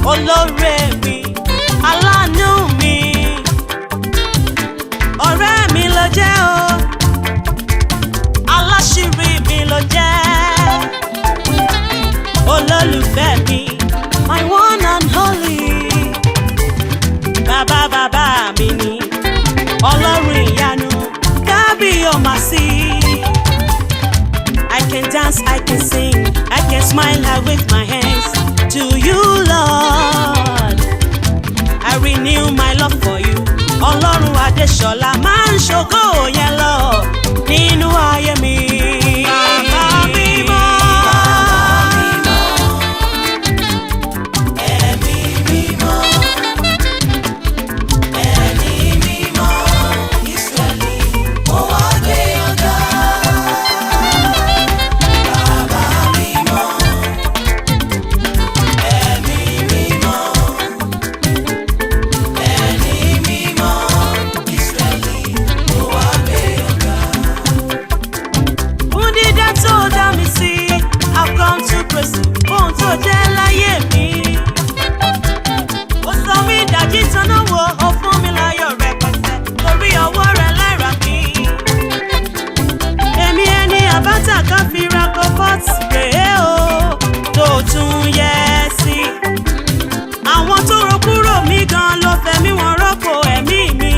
olóore mi, aláàánú mi, ọ̀rẹ́ mi ló jẹ́ o, aláṣírí mi ló jẹ́, olólùfẹ́ mi, my one and only, bàbá mi ni, ọlọ́run ìyanu, kábíyèsí. I can dance, I can sing, I can smile, I wave my hands to you, Lord. I renew my love for you. Ọlọ́run Adéṣọlá máa ń ṣògo yẹn lọ nínú ayé mi. Bàbá mímọ́, ẹ̀mí mímọ́, ẹni mímọ́, Ísírẹ́lì, mo wá gbé ọ̀gá. Ohun tó jẹ́ láyé mi, ó sọ mí ìdájí tanná wo, ó fún mi láyọ̀ rẹpẹtẹ torí ọwọ́ rẹ̀ láìra mi. Èmi ẹni àbáta kan fi ra comfort rèé o, tó tún yẹ sí. Àwọn tó ro kúrò mí gan ló fẹ̀mí wọn rọ́pò ẹ̀mí mi.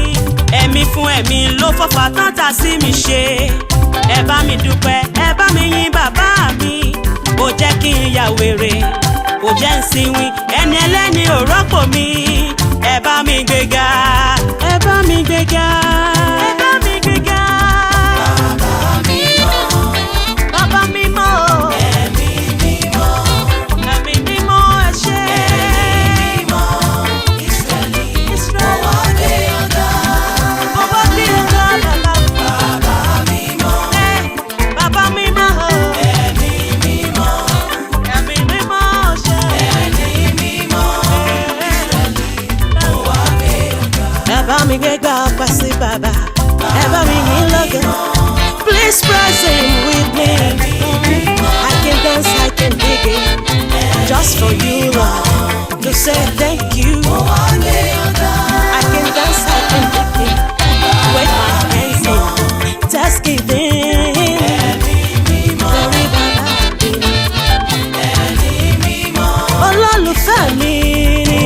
Ẹ̀mí fún ẹ̀mí ló fọ́fà tán tà sí mi ṣe. Ẹ bá mi dúpẹ́, ẹ bá mi yìn bàbá mi. Ó jẹ́ kí n ya wèrè, ó jẹ́ ń sinwin, ẹni ẹlẹ́ni ò rọ́pò mi. Ẹ bá mi gbéga, ẹ bá mi gbéga, ẹ bá mi gbéga. Bàbá mímọ́, ẹ̀mí mímọ́, ẹ̀mí mímọ́, ẹ ṣé. Ẹ̀mí mímọ́, Ísírẹ́lì, mo wá gbé ọ̀gá. Mo wá gbé ọ̀gá bàbá. Bàbá mímọ́, bàbá mímọ́. Ẹ bá mi gbégbá ọpẹ́ sí bàbá, ẹ bá mi yìn lógo. Please praise him with me. I can dance, I can dig it, just for you, Lord, to say thank you. I can dance, I can dig it, wave my hands in thanksgiving. Torí bàbá mi, olólùfẹ́ mi ni.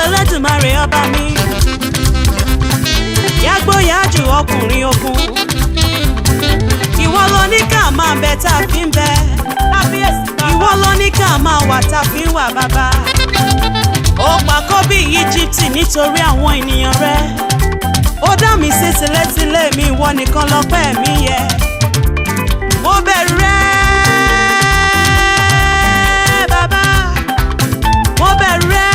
Ẹlẹ́dùmarè ọba mi. Yágbóyájú ọkùnrin ogun. Ìwọ ló ní ká máa bẹ tá a fi ń bẹ. Ìwọ ló ní ká máa wà tá a fi ń wà bàbá. Ó pàkọ́ bí Íjíbítì nítorí àwọn ènìyàn rẹ̀. Ó dá mi sí tilétilé mi, ìwọ nìkan lọ́pẹ́ mi yẹ. Mo bẹ̀rù rẹ bàbá. Mo bẹ̀rù rẹ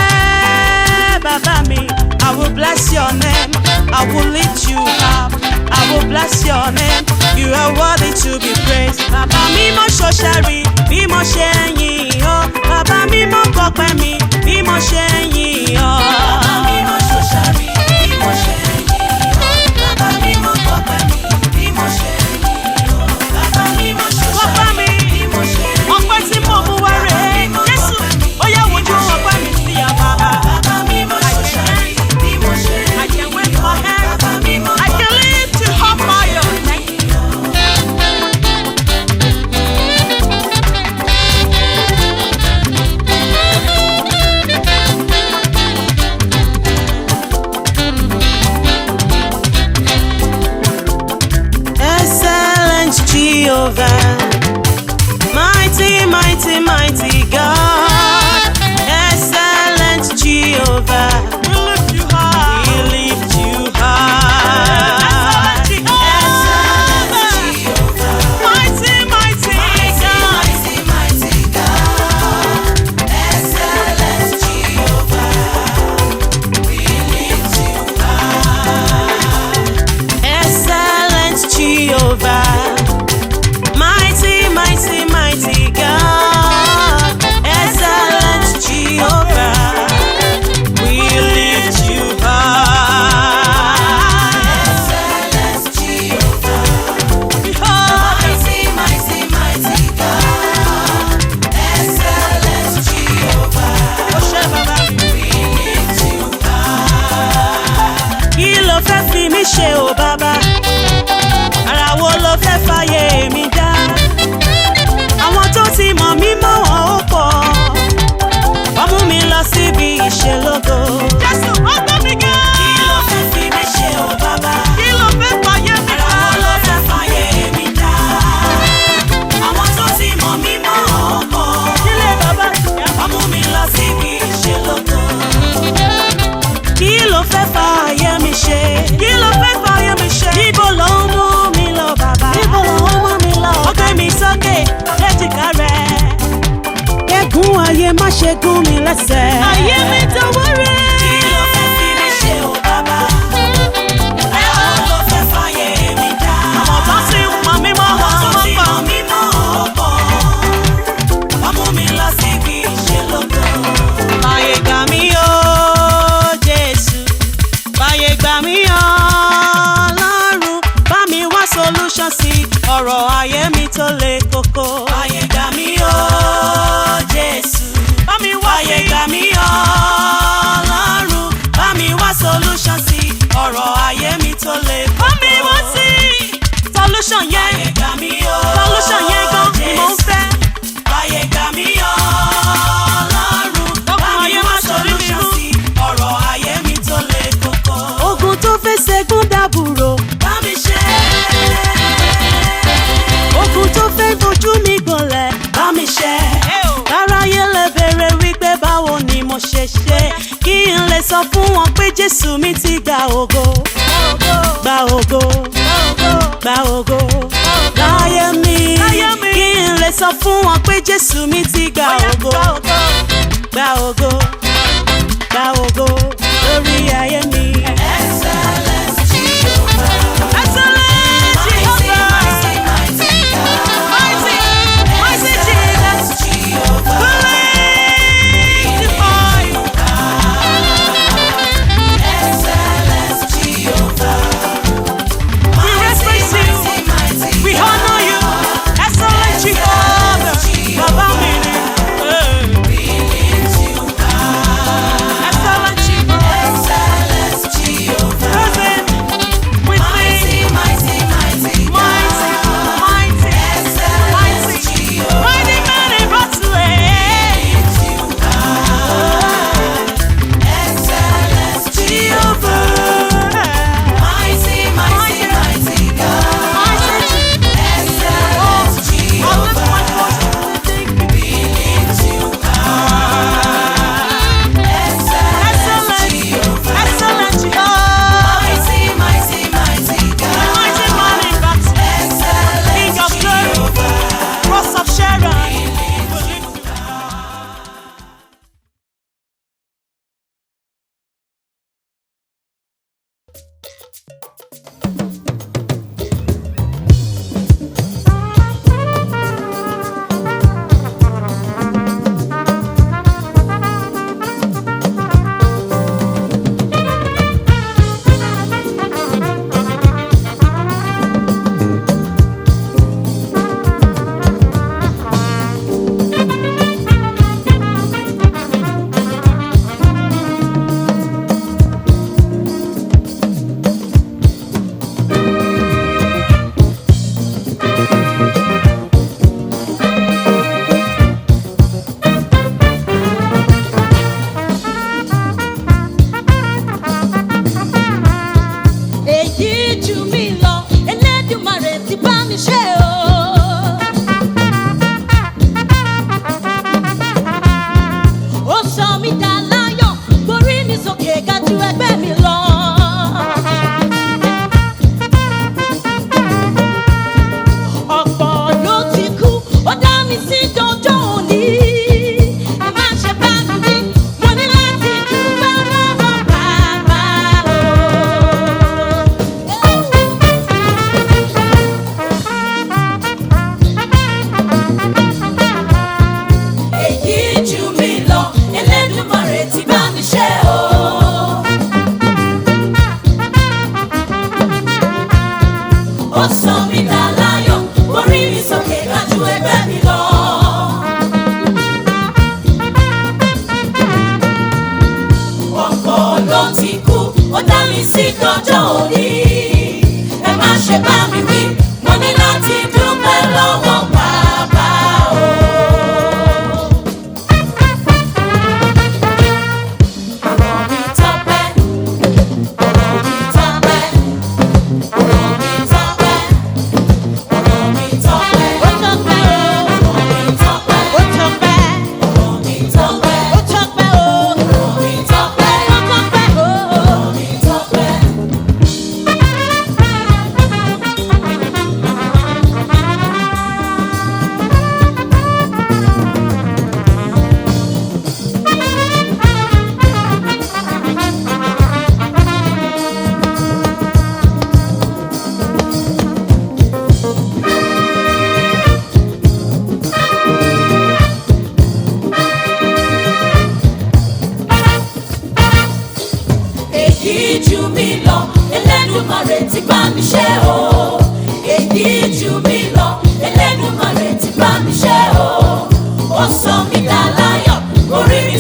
bàbá mi. I will bless your name. I will lift you up. I will bless your name. You are worthy to be praised. Bàbá mi mo ṣọṣẹ́rì bí mo ṣe ń yìn ọ́. Bàbá mi mo gbọ́pẹ́ mi bí mo ṣe ń yìn ọ́. Bàbá mi mo ṣọṣẹ́rì bí mo ṣe ń yìn ọ́. Bàbá mi mo gbọ́pẹ́ mi bí mo ṣe ń yìn ọ́. Bàbá mi mo ṣọṣẹ́rì bí mo ṣe ń yìn ọ́. Ọpẹ́ tí mo mú wá rè é. Jésù ó yá wojú ọpẹ́ mi sí àbá. Bàbá mi mo ṣọṣẹ́rì bí mo ṣe ń yìn ọ́. I can wave my hand. Bàbá mi mo I can lift you up higher. Jehovah, mighty, mighty, mighty God, excellent Jehovah, we lift you high, we lift you high, excellent Jehovah, mighty, mighty God, mighty, mighty God, excellent Jehovah, we lift you high, excellent Jehovah. Mighty, mighty, mighty God, excellent Jehovah, we lift you high. Excellent Jehovah, mighty, mighty, mighty God, excellent Jehovah, we lift you high. Kí ló fẹ́ fi mí ṣe o bàbá? Ara wo ló fẹ́ fàyè mi dá? Àwọn tó ti mọ̀ mí mọ́ wọn ó pọ̀. Wọ́n mú mi lọ síbi ìṣelógo. Jésù ó gbọ́ mi gá. Kí ló fẹ́ fi mí ṣe o bàbá? Kí ló fẹ́ fàyè mi dá? Ara wo ló fẹ́ fàyè mi dá? Àwọn tó ti mọ̀ mí mọ́ wọn ó pọ̀. Sílé bàbá wọ́n mú mi lọ síbi ìṣelógo. Kí ló fẹ́ fàyè mi ṣe? Kí ló fẹ́ fàyè mi ṣe? Níbo ló ń mú mi lọ bàbá? Níbo ló ń mú mi lọ? Ó gbé mi sókè léjìká rẹ̀. Kẹ́gùn ayé má ṣe gún mi lẹ́sẹ̀. Ayé mi tọwọ́ rẹ̀. Kí ló fẹ́ fi mi ṣe o bàbá? Ẹ̀rọ ló fẹ́ fàyè mi dá. Àwọn tó ti mọ̀ mí mọ́ wọn ó pọ̀. Wọ́n mú mi lọ síbi ìṣelógo. Fàyè gbà mí o Jésù. Fàyè gbà mí o Ọlọ́run. Bá mi wá solution sí ọ̀rọ̀ ayé mi tó le koko. Fàyè gbà mí o Jésù. Bá mi wá fàyè gbà mí o Ọlọ́run. Bá mi wá solution sí ọ̀rọ̀ ayé mi tó le koko. Bá mi wá sí solution yẹn. Fàyè gbà mí o solution yẹn gan ni mo ń fẹ́. Fàyè gbà mí o Ọlọ́run. Bá mi wá solution sí ọ̀rọ̀ ayé mi tó le koko. Ogun tó fẹ́ ṣẹ́gun dàbúrò. Bá mi ṣe. Ogun tó fẹ́ dojú mi gbọ̀nlẹ̀. Bá mi ṣe. Káráyé lè béèrè wípé báwo ni mo ṣe ṣe. Kí n lè sọ fún wọn pé Jésù mi ti gba ògo. Gba ògo. Gba ògo. Láyé mi. Kí n lè sọ fún wọn pé Jésù mi ti gba ògo. Gba ògo. Gba ògo. Lórí ayé mi. Excellent Jehovah. Excellent Jehovah. Mighty, mighty God. Mighty, mighty Jehovah. Excellent Jehovah. We respect you. We honor you. Excellent Jehovah. Baba mi ni. We lift you high. Excellent Jehovah. Excellent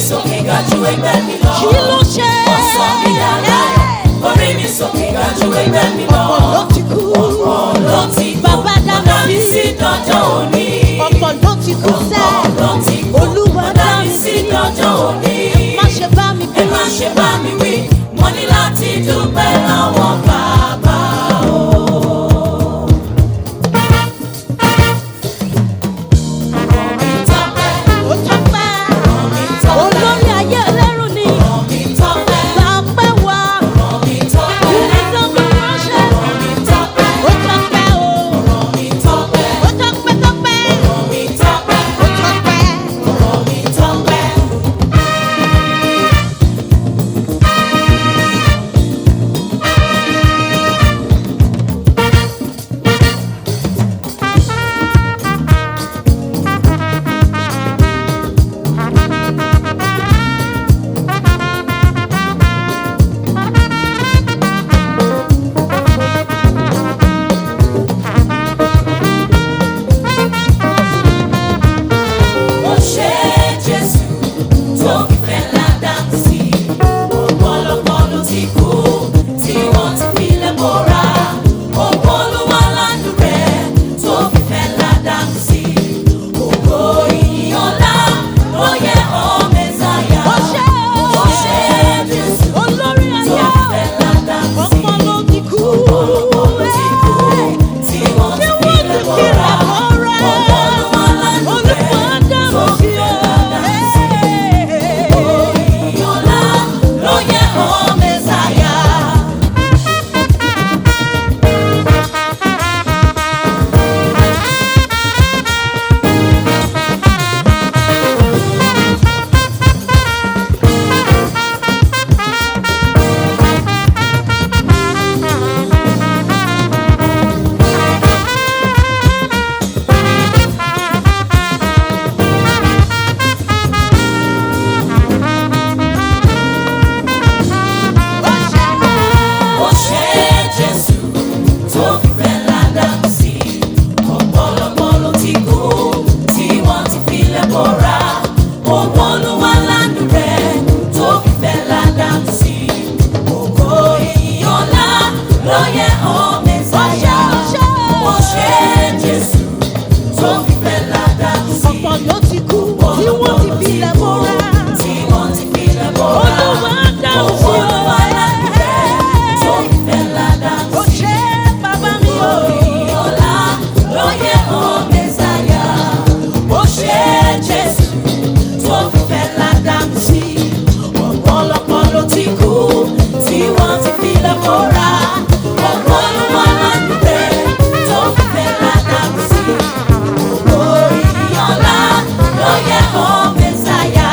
sókè ga ju ẹgbẹ́ mi lọ. Kí ló ṣe? Ó sọ mí dáláyọ̀. Orí mi sókè ga ju ẹgbẹ́ mi lọ. Ọ̀pọ̀ ló ti kú. Ọ̀pọ̀ ló ti kú. Bàbá dá Ó dá mi sí dọjọ́ òní. Ọ̀pọ̀ ló ti kú sẹ́. Ọ̀pọ̀ ló ti kú. Olúwa Ó dá mi sí dọjọ́ òní. Má ṣe bá mi Ẹ má ṣe bá mi wí, mo ní láti dúpẹ́ lọ́wọ́ bàbá o. Omi tọ́pẹ́, Ó tọ́pẹ́. omi tọ́pẹ́, Olórí ayé ẹlẹ́rù ni. omi tọ́pẹ́, Gbà pẹ́ wá. omi tọ́pẹ́, Ìrìnàjò ránṣẹ́. omi tọ́pẹ́, Ó tọ́pẹ́ o. omi tọ́pẹ́, Ó tọ́pẹ́ tọ́pẹ́. omi tọ́pẹ́, Ó tọ́pẹ́. omi tọ́pẹ́. Ó ṣé Jésù tó fífẹ́ ládàá sí i. Ọ̀pọ̀lọpọ̀ ló ti kú tí wọ́n ti filẹ̀ bọ́ra. Ògo Olúwa lánàá rẹ̀ tó fífẹ́ ládàá sí i. Ògo ìyìn ọlá ló yẹ ọ́ Mẹ́sáyà. Ó ṣé o. Ó ṣé Jésù Olórí tó ayé. fífẹ́ ládàá sí i. Ọ̀pọ̀ ló ti kú. Ọ̀pọ̀lọpọ̀ ló ti kú tí wọ́n ti filẹ̀ bọ́ra. Ògo Olúwa lánàá rẹ̀ tó fífẹ́ ládàá sí i. Ọlá ló yẹ ọ́ Mẹ́sáyà. Ó ṣé Jésù tó fífẹ́ ládàá sí i. Ọ̀pọ̀lọpọ̀ ló ti kú tí wọ́n ti filẹ̀ bọ́ra. Ògo Olúwa lánàá rẹ̀ tó fífẹ́ ládàá sí i. Ògo ìyìn ọlá ló yẹ ọ́ Mẹ́sáyà. Ó ṣé Jésù tó fífẹ́ ládàá sí i. Ọ̀pọ̀ ló ti kú tí wọ́n ti filẹ̀ mọ́ra. Tí wọ́n ti filẹ̀ bọ́ra. Olúwa dáhùn sí Ògo Olúwa lánàá rẹ̀ tó fífẹ́ ládàá Ó sí i. ṣé bàbá mi o. Ọlá ló yẹ ọ́ Mẹ́sáyà. Ó ṣé Jésù tó fífẹ́ ládàá sí i. Ọ̀pọ̀lọpọ̀ ló ti kú tí wọ́n ti filẹ̀ bọ́ra. Ògo Olúwa lánàá rẹ̀ tó fífẹ́ ládàá sí i. Ògo ìyìn ọlá ló yẹ ọ́ Mẹ́sáyà.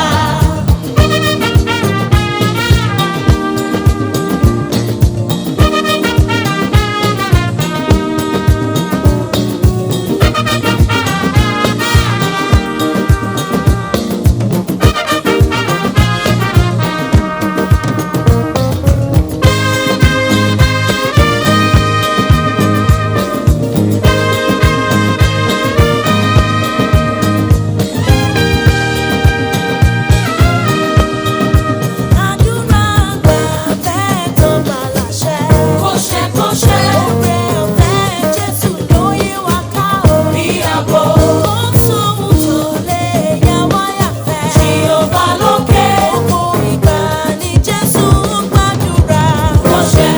Àdúrà gbàgbẹ́ tó bá láṣẹ. Kọ́ṣẹ́ kọ́ṣẹ́. Oore ọ̀fẹ́ Jésù ló yí wa ká o. Bí àbò. Kó sóhun tó lè yà wá yàfẹ́. Jèhófà lókè. Gbogbo ìgbà ni Jésù ń gbàdúrà. Kọ́ṣẹ́.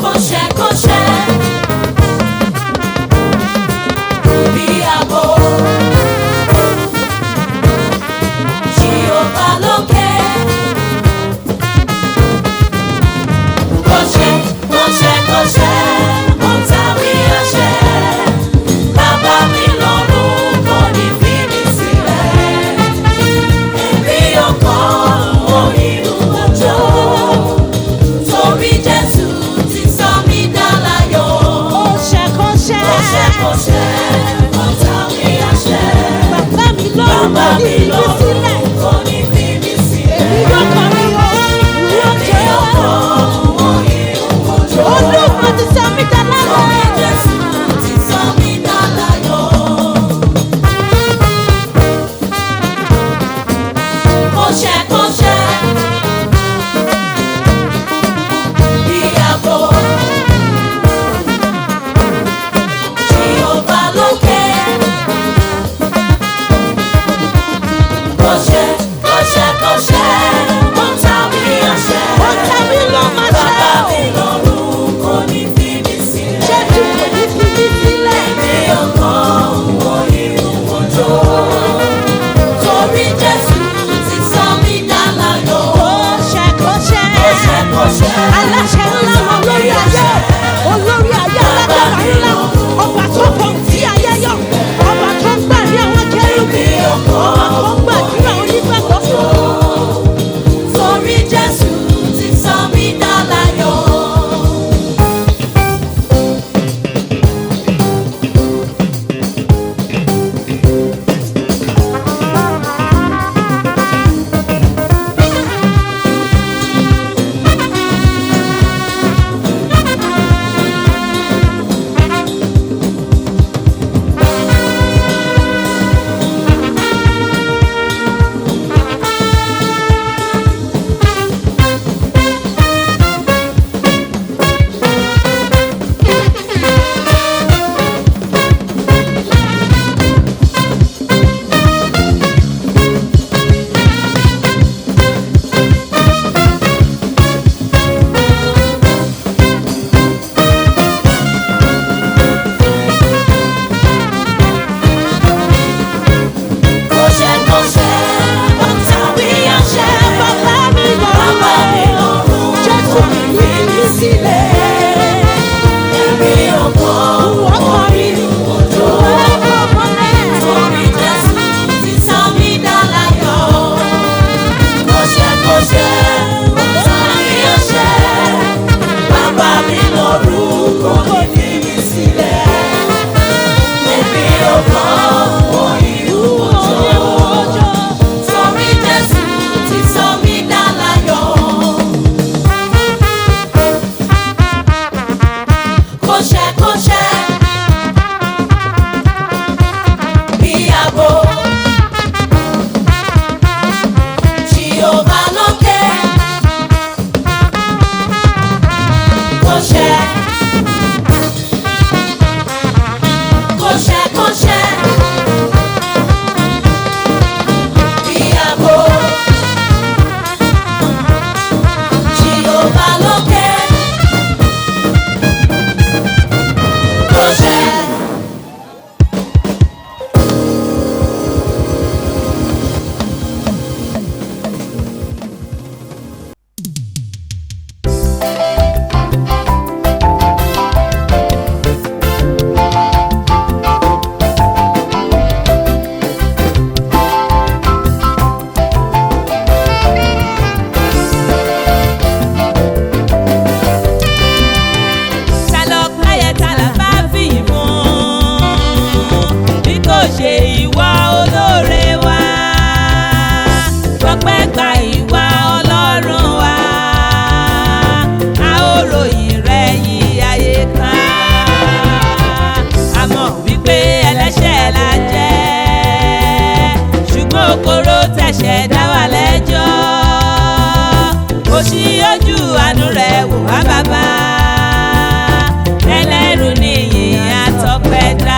Kọ́ṣẹ́ kọ́ṣẹ́. Bí àbò. Jèhófà lókè. Kọ́ṣẹ́, kọ́ṣẹ́, kọ́ṣẹ́, mo tàwí àṣẹ. Bàbá mi lọ́run kò ní fi mí sílẹ̀. Èmi ọkọ̀ onírú òjò. Torí Jésù ti sọ mí dáláyọ̀. Kọ́ṣẹ́ kọ́ṣẹ́. Kọ́ṣẹ́, kọ́ṣẹ́, mo tàwí àṣẹ. Bàbá mi lọ́rùn Bàbá kò ní mi fi mí lọ́run sílẹ̀. kò ní fi mí sílẹ̀. Èmi yóò kọrin o. Èmi ọkọ̀ onírú òjò. Olúwa ti sọ mí dá lára. Torí Jésù ti sọ mí dáláyọ̀. kọ́ṣẹ́kọ́ṣẹ́ ìyàbò Jèhófà lókè kọ́ṣẹ́. Ṣe ìwà olóore wa gbọ́pẹ́ gba ìwà Ọlọ́run wa a ó ròyìn rẹ̀ yí ayé ká a mọ̀ wípé ẹlẹ́ṣẹ̀ la jẹ́ ṣùgbọ́n òkòrò tẹ̀ṣẹ̀ dá wa lẹ́jọ́ ó ṣí ojú àánú rẹ̀ wò wá bàbá ẹlẹ́rù nìyí àtọ́pẹ́ dá.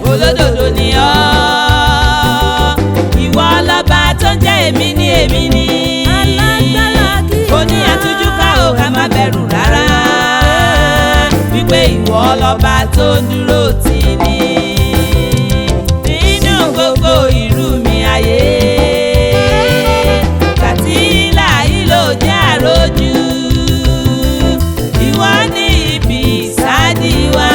Olódodo ni ọ́ ìwọ lọ́ba tó ń jẹ́ èmi ni kò ní àtújúká ò ká má bẹ̀rù rárá wípé ìwọ lọ́ba tó ń dúró tì ní nínú gbogbo ìlú mi ayé kàtílà ìlò jẹ́ àròjù ìwọ ní ibi ìsádi wa.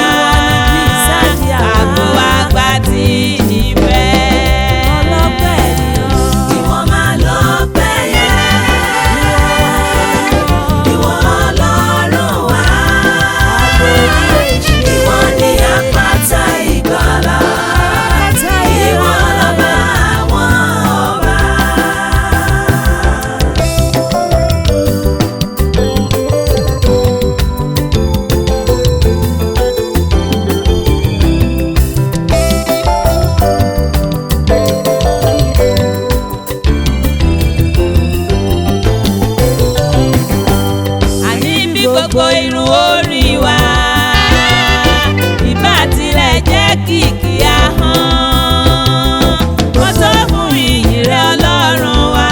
Gbogbo irun orí wa ìbá tilẹ̀ jẹ́ kìkì ahọ́n wọ́n tó fún ìyìn rẹ̀ Ọlọ́run wa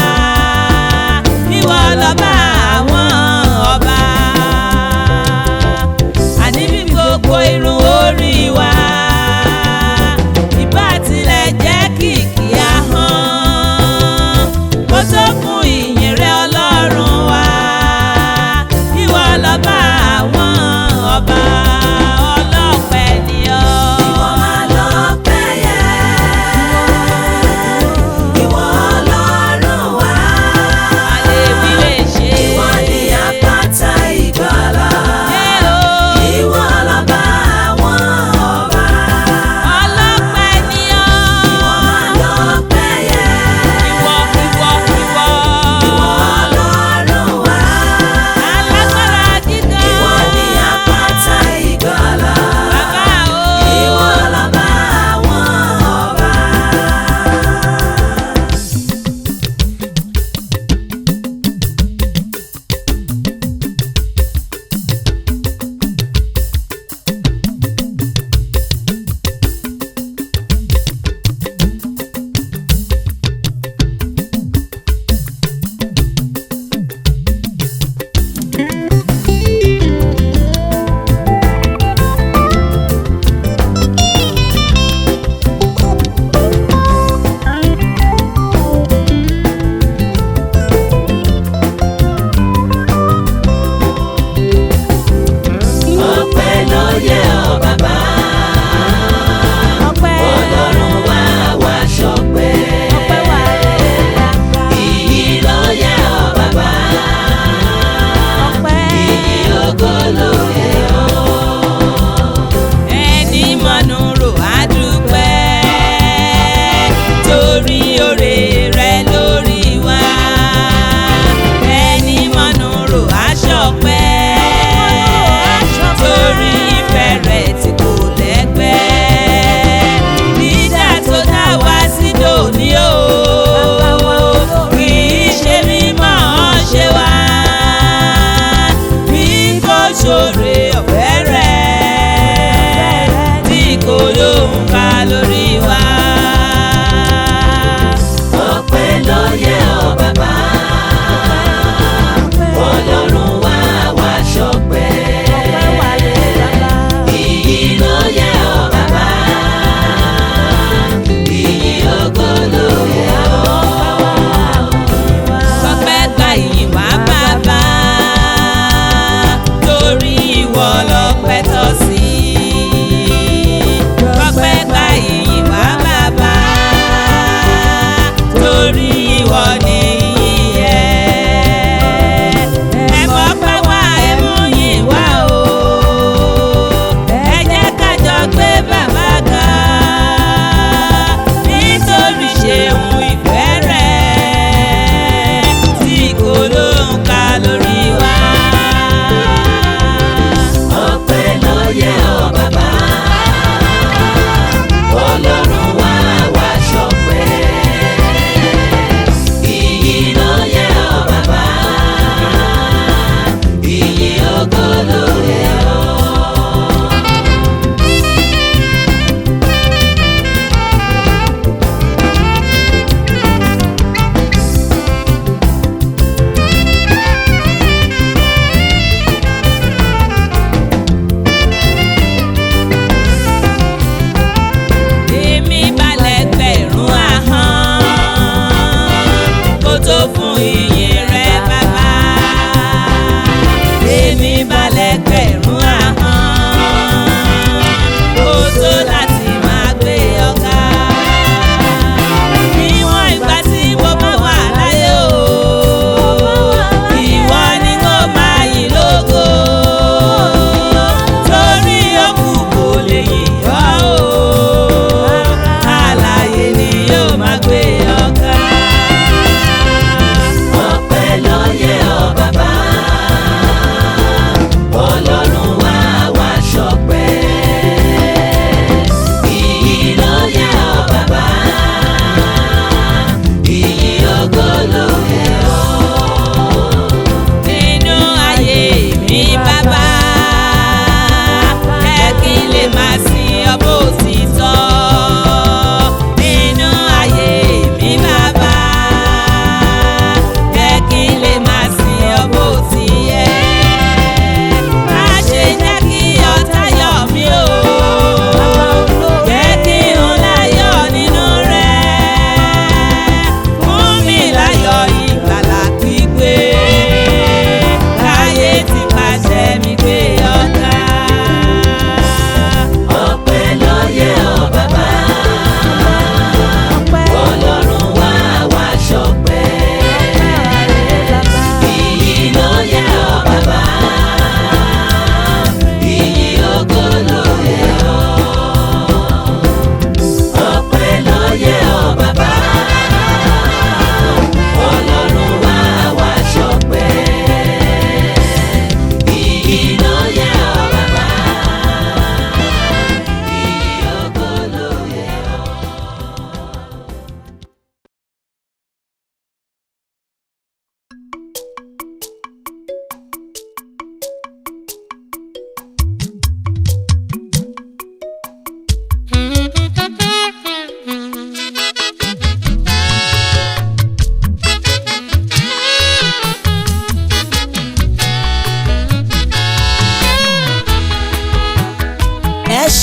ìwọ lọ́ba àwọn ọba àní bí gbogbo irun orí wa ìbá tilẹ̀ jẹ́ kìkì ahọ́n wọ́n tó fún ìyìn rẹ̀ Ọlọ́run wa ìwọ lọ́ba àwọn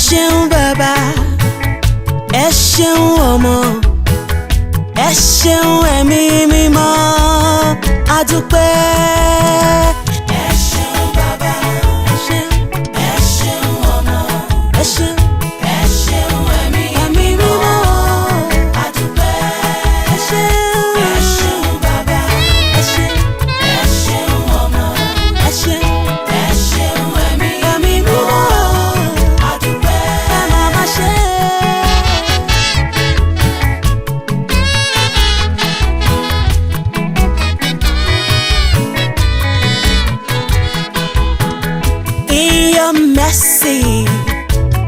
ṣeun bàbá, ẹ ṣeun ọmọ, ẹ ṣeun ẹ̀mí mímọ́, a dúpẹ́. Ẹ ṣeun bàbá, Ẹ ṣeun, ẹ ṣeun ọmọ, ẹ ṣeun, ẹ ṣeun ẹ̀mí ẹ̀mí mímọ́, a dúpẹ́. ẹ ṣeun, Ẹ ṣeun bàbá, ẹ ṣeun, ẹ ṣeun ọmọ, ẹ ṣeun, ẹ ṣeun ẹ̀mí ẹ̀mí mímọ́, a dúpẹ́. ẹ máa máa ṣe. In your mercy,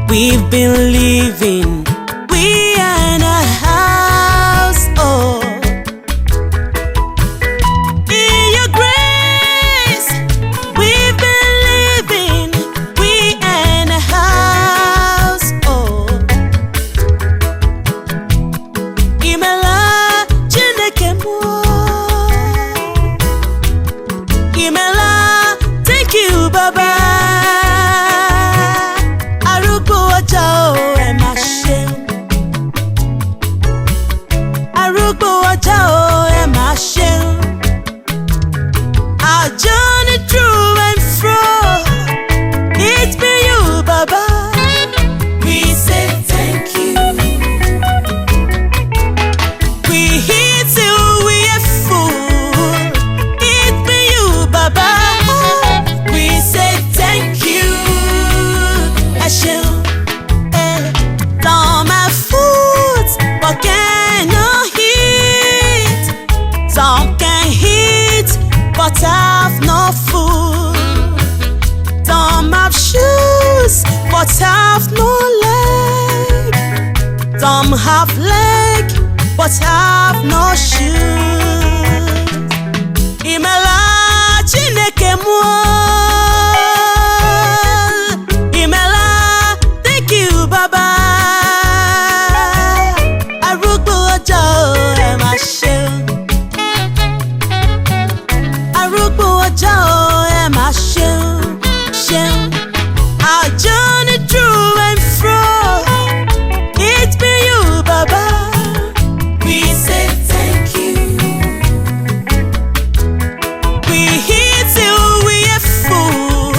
we've been living. We are in a house, oh. In your grace, we've been living. We are in a house, oh. Imela Chineke mo. Imela, thank you, Baba. Arúgbó ọjọ́ o, ẹ máa ṣeun. Arúgbó ọjọ́ o, ẹ máa ṣeun. Our journey through and fro, it's been you, Baba. We say thank you. We eat till we are full. It's been you, Baba. We say thank you. Ẹ ṣeun. Some have food but cannot eat. Some can eat but have no food. Some have shoes but have no leg. Some have leg but have no shoes. Imela Chineke mụọ. Imela, thank you, Baba. Arúgbó ọjọ́ o, ẹ máa ṣeun. Arúgbó ọjọ́ o, ẹ máa ṣeun, ṣeun. Our journey through and fro, it's been you, Baba. We say thank you. We eat till we are full.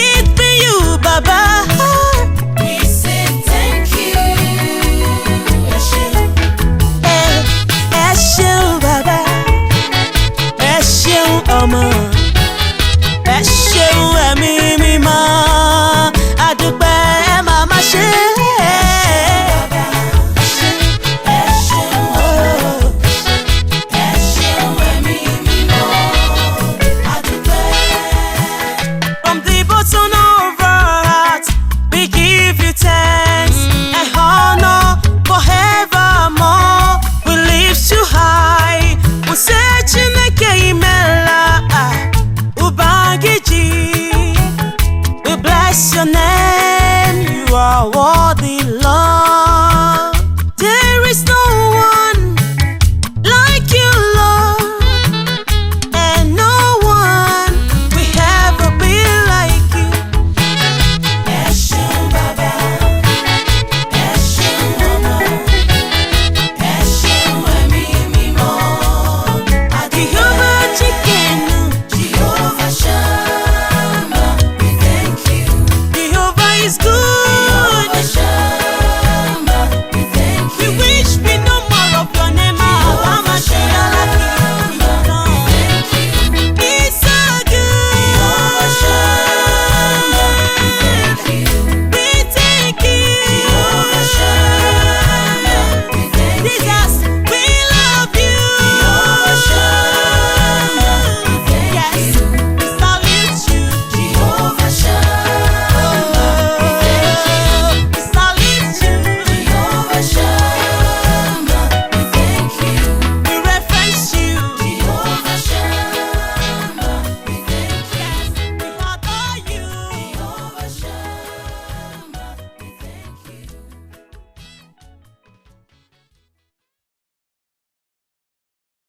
It's been you, Baba. We say thank you. Ẹ ṣeun. Ẹ ṣeun bàbá, ẹ ṣeun ọmọ, ẹ ṣeun ẹ̀mí mímọ́.